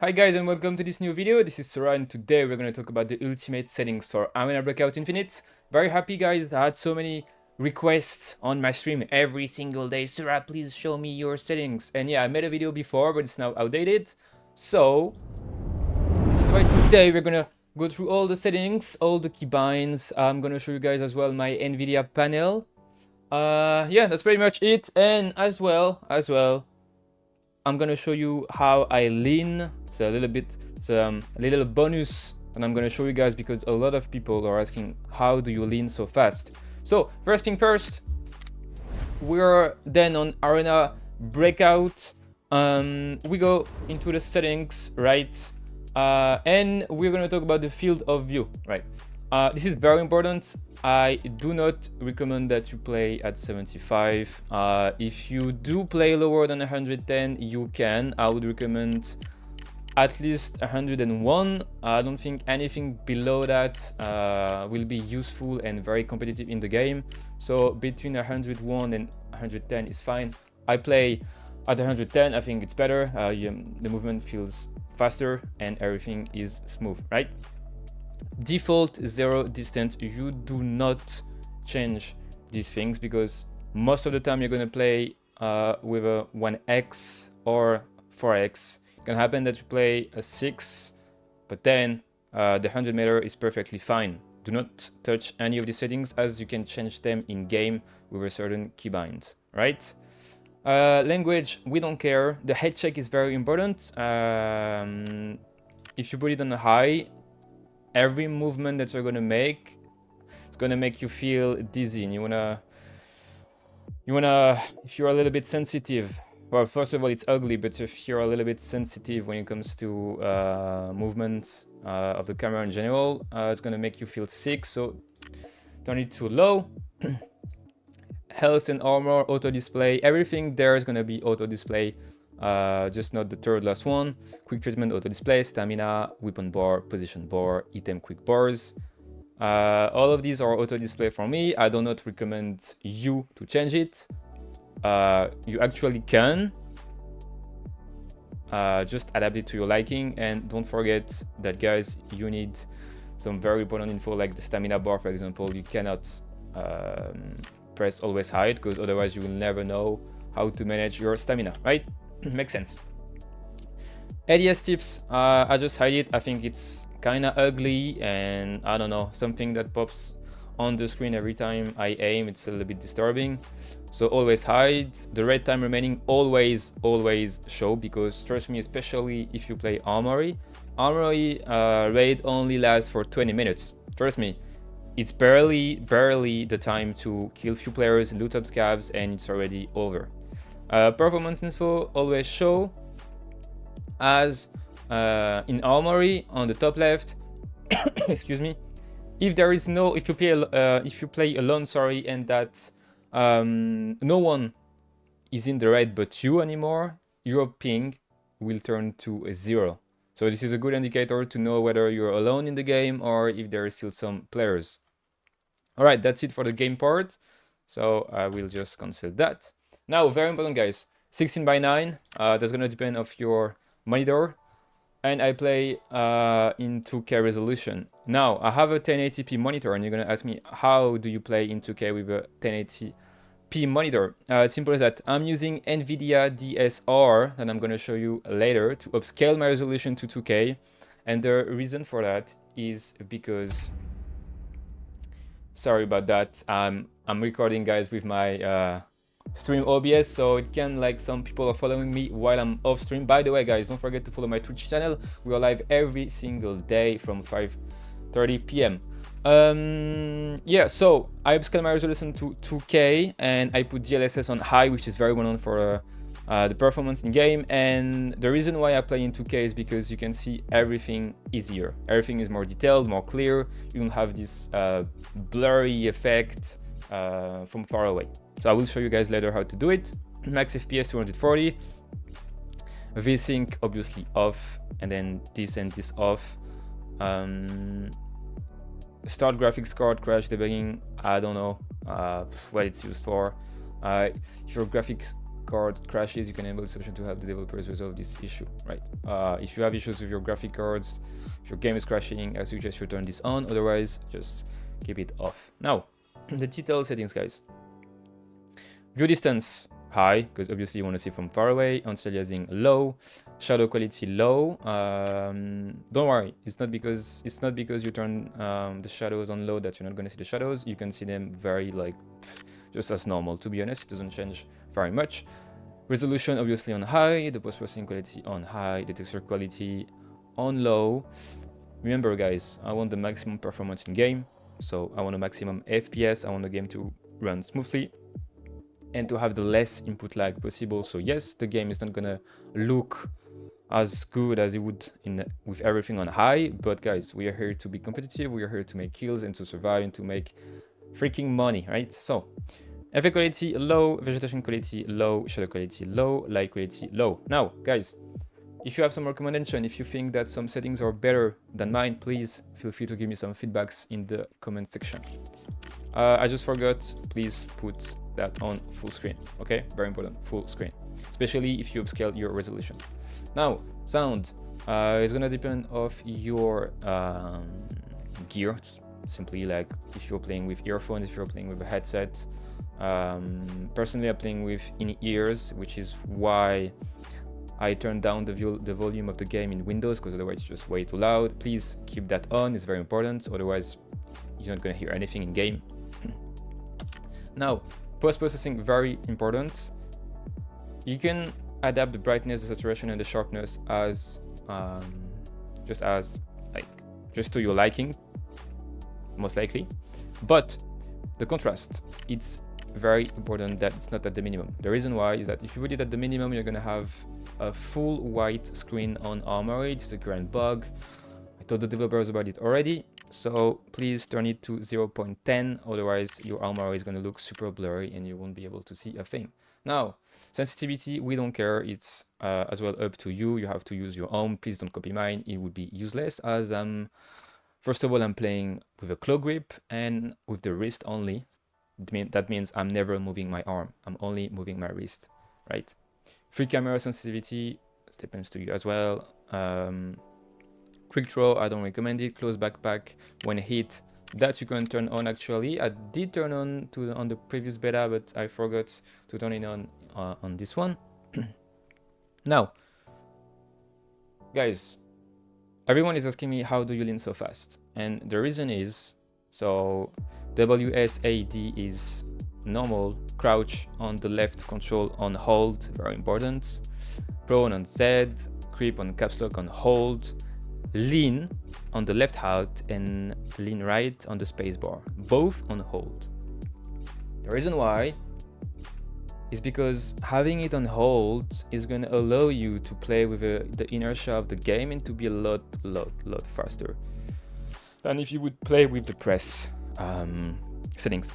Hi guys and welcome to this new video. This is Sura and today we're going to talk about the ultimate settings for Arena Breakout Infinite. Very happy guys, I had so many requests on my stream every single day. Sura, please show me your settings. And yeah, I made a video before but it's now outdated. So this is why today we're going to go through all the settings, all the keybinds. I'm going to show you guys as well my Nvidia panel. Yeah, that's pretty much it. And as well, I'm gonna show you how I lean. It's a little bonus and I'm gonna show you guys because a lot of people are asking how do you lean so fast. So first thing first, we're then on Arena Breakout. We go into the settings, right? And we're gonna talk about the field of view, right? This is very important. I do not recommend that you play at 75. If you do play lower than 110, you can. I would recommend at least 101. I don't think anything below that will be useful and very competitive in the game. So between 101 and 110 is fine. I play at 110. I think it's better. The movement feels faster and everything is smooth, right? Default 0 distance, you do not change these things because most of the time you're going to play with a 1x or 4x. It can happen that you play a 6, but then the 100 meter is perfectly fine. Do not touch any of these settings as you can change them in game with a certain keybind, right? Language, we don't care. The head check is very important. If you put it on high, every movement that you're gonna make, it's gonna make you feel dizzy, and you wanna, if you're a little bit sensitive, well, first of all, it's ugly, but if you're a little bit sensitive when it comes to movement of the camera in general, it's gonna make you feel sick, so turn it to low. Health and armor, auto display, everything there is gonna be auto display. Just not the third last one. Quick treatment, auto display, stamina, weapon bar, position bar, item quick bars. All of these are auto display for me. I do not recommend you to change it. You actually can. Just adapt it to your liking, and don't forget that guys, you need some very important info like the stamina bar, for example. You cannot press always hide because otherwise you will never know how to manage your stamina, right? Makes sense. ADS tips, I just hide it. I think it's kind of ugly and I don't know, something that pops on the screen every time I aim. It's a little bit disturbing. So always hide. The red time remaining, always show, because trust me, especially if you play Armory, raid only lasts for 20 minutes. Trust me, it's barely the time to kill few players, loot up scavs, and it's already over. Performance info always show as in Armory on the top left. Excuse me. If you play alone, sorry, and that no one is in the raid but you anymore, your ping will turn to a 0. So this is a good indicator to know whether you're alone in the game or if there is still some players. All right, that's it for the game part. So I will just cancel that. Now, very important guys, 16:9, that's gonna depend of your monitor, and I play in 2K resolution. Now, I have a 1080p monitor, and you're gonna ask me, how do you play in 2K with a 1080p monitor? It's simple as that. I'm using Nvidia DSR, that I'm gonna show you later, to upscale my resolution to 2K, and the reason for that is because, sorry about that, I'm recording guys with my stream OBS, so it can, like, some people are following me while I'm off stream. By the way guys, don't forget to follow my Twitch channel. We are live every single day from 5:30 p.m. Yeah, so I upscale my resolution to 2K and I put DLSS on high, which is very well known for the performance in game. And the reason why I play in 2K is because you can see everything easier. Everything is more detailed, more clear. You don't have this blurry effect from far away. So I will show you guys later how to do it. Max FPS 240. VSync obviously off, and then this and this off. Start graphics card, crash debugging, I don't know what it's used for. If your graphics card crashes, you can enable this option to help the developers resolve this issue, right? If you have issues with your graphic cards, if your game is crashing, I suggest you turn this on, otherwise just keep it off. Now, the detail settings, guys. View distance high, because obviously you want to see from far away. Anti-aliasing low, shadow quality low. Don't worry, it's not because you turn the shadows on low that you're not going to see the shadows. You can see them very like just as normal. To be honest, it doesn't change very much. Resolution obviously on high, the post-processing quality on high, the texture quality on low. Remember, guys, I want the maximum performance in game, so I want a maximum FPS. I want the game to run smoothly and to have the less input lag possible. So yes, the game is not gonna look as good as it would with everything on high, but guys, we are here to be competitive, we are here to make kills and to survive and to make freaking money, right? So FA quality low, vegetation quality low, shadow quality low, light quality low. Now guys, if you have some recommendation, if you think that some settings are better than mine, please feel free to give me some feedbacks in the comment section. I just forgot, please put that on full screen, okay? Very important, full screen, especially if you upscale your resolution. Now, sound is gonna depend of your gear, simply like if you're playing with earphones, if you're playing with a headset. Personally, I'm playing with in-ears, which is why I turned down the volume of the game in Windows, because otherwise it's just way too loud. Please keep that on, it's very important, otherwise you're not gonna hear anything in game. Now, post-processing, very important. You can adapt the brightness, the saturation, and the sharpness as just to your liking, most likely. But the contrast, it's very important that it's not at the minimum. The reason why is that if you put it at the minimum, you're gonna have a full white screen on Armory. It's a current bug. I told the developers about it already. So please turn it to 0.10, otherwise your Armory is going to look super blurry and you won't be able to see a thing. Now, sensitivity, we don't care, it's as well up to you. You have to use your own. Please don't copy mine, it would be useless, as first of all, I'm playing with a claw grip and with the wrist only. That means I'm never moving my arm, I'm only moving my wrist, right? Free camera sensitivity depends to you as well. Quick draw, I don't recommend it. Close backpack when hit, that you can turn on. Actually, I did turn on on the previous beta, but I forgot to turn it on this one. Now, guys, everyone is asking me how do you lean so fast, and the reason is, so WSAD is normal, crouch on the left, control on hold, very important, prone on Z, creep on caps lock on hold, lean on the left halt and lean right on the spacebar, both on hold. The reason why is because having it on hold is going to allow you to play with the inertia of the game and to be a lot faster than if you would play with the press settings.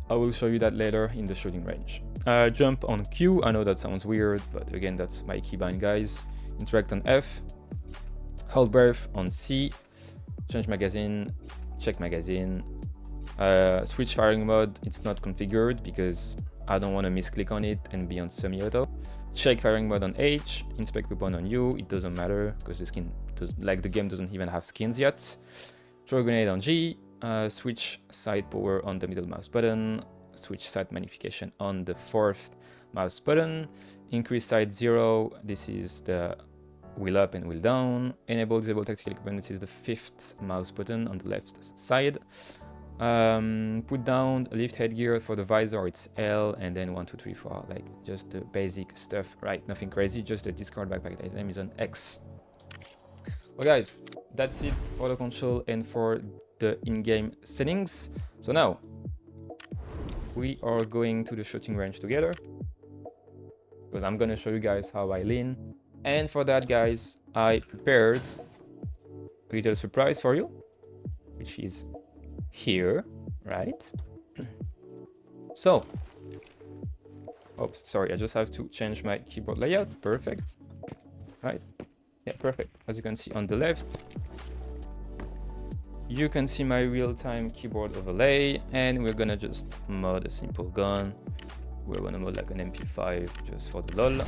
I will show you that later in the shooting range. Jump on Q, I know that sounds weird, but again, that's my keybind, guys. Interact on F, hold breath on C, change magazine, check magazine, switch firing mode, it's not configured because I don't want to misclick on it and be on semi-auto. Check firing mode on H, inspect weapon on U, it doesn't matter because the game doesn't even have skins yet. Throw a grenade on G, switch side power on the middle mouse button, switch side magnification on the fourth mouse button, increase side 0, this is the wheel up and wheel down, enable disable tactical equipment, this is the fifth mouse button on the left side. Put down lift headgear for the visor, it's L, and then 1, 2, 3, 4, like just the basic stuff, right? Nothing crazy, just the discard backpack item is on X. Well guys, that's it for the console and for the in-game settings. So now we are going to the shooting range together because I'm gonna show you guys how I lean, and for that, guys, I prepared a little surprise for you, which is here, right? So, oops, sorry, I just have to change my keyboard layout. Perfect, right? Yeah, perfect. As you can see on the left, you can see my real-time keyboard overlay, and we're gonna just mod a simple gun we're gonna mode like an MP5 just for the lol.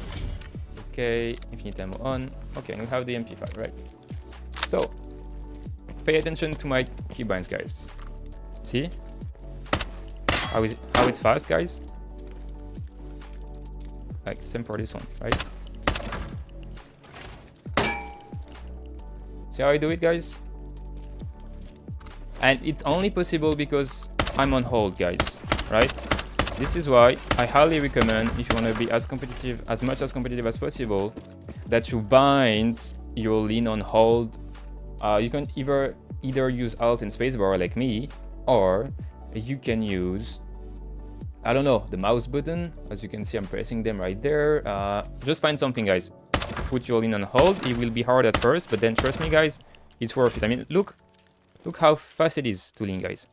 Okay, infinite ammo on. Okay, and we have the MP5, right? So pay attention to my keybinds, guys. See how it's fast, guys? Like same for this one, right? See how I do it, guys? And it's only possible because I'm on hold, guys, right? This is why I highly recommend, if you want to be as competitive, as much as competitive as possible, that you bind your lean on hold. You can either use Alt and spacebar like me, or you can use, I don't know, the mouse button. As you can see, I'm pressing them right there. Just find something, guys. Put your lean on hold. It will be hard at first, but then trust me, guys, it's worth it. I mean, look how fast it is to lean, guys.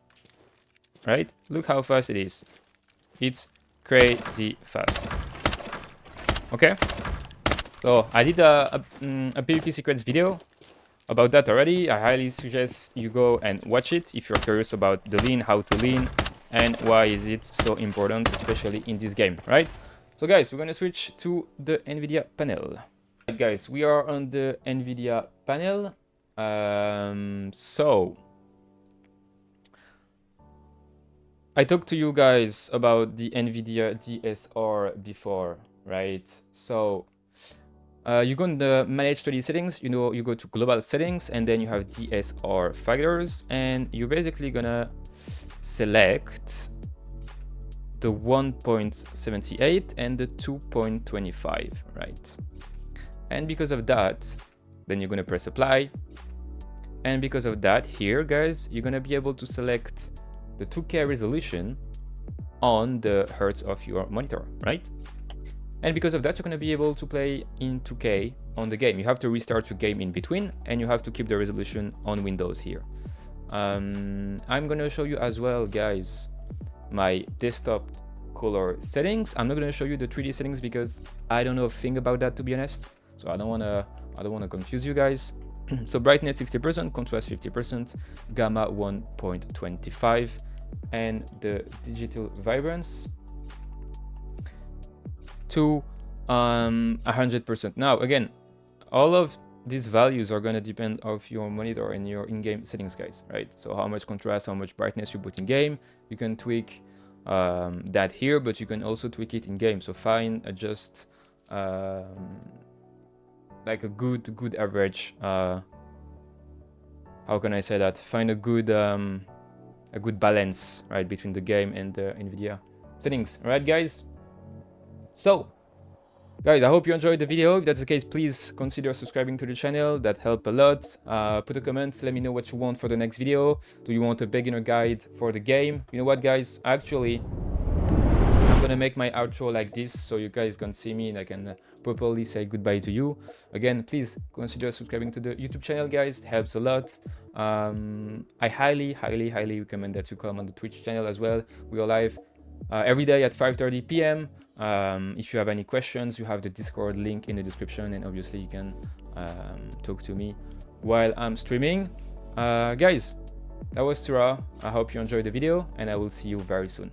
Right? Look how fast it is. It's crazy fast. Okay? So I did a PvP secrets video about that already. I highly suggest you go and watch it if you're curious about the lean, how to lean, and why is it so important, especially in this game, right? So guys, we're gonna switch to the Nvidia panel. Right, guys, we are on the Nvidia panel. So I talked to you guys about the Nvidia DSR before, right? So you go in the manage 3D settings, you go to global settings, and then you have DSR factors, and you're basically gonna select the 1.78 and the 2.25, right? And because of that, then you're gonna press apply. And because of that, here, guys, you're gonna be able to select the 2K resolution on the hertz of your monitor, right? And because of that, you're going to be able to play in 2K on the game. You have to restart your game in between, and you have to keep the resolution on Windows here. I'm going to show you as well, guys, my desktop color settings. I'm not going to show you the 3D settings because I don't know a thing about that, to be honest. So I don't want to confuse you guys. So brightness 60%, contrast 50%, gamma 1.25, and the digital vibrance to 100%. Now again, all of these values are going to depend of your monitor and your in-game settings, guys, right? So how much contrast, how much brightness you put in game, you can tweak that here, but you can also tweak it in game. So adjust like a good average. How can I say that? Find a good balance, right, between the game and the Nvidia settings. All right, guys. So, guys, I hope you enjoyed the video. If that's the case, please consider subscribing to the channel. That helps a lot. Put a comment. Let me know what you want for the next video. Do you want a beginner guide for the game? You know what, guys? Actually, I'm gonna make my outro like this so you guys can see me and I can properly say goodbye to you. Again, please consider subscribing to the YouTube channel, guys. It helps a lot. I highly recommend that you come on the Twitch channel as well. We are live every day at 5:30 p.m. If you have any questions, you have the Discord link in the description, and obviously you can talk to me while I'm streaming. Guys, that was Sura. I hope you enjoyed the video, and I will see you very soon.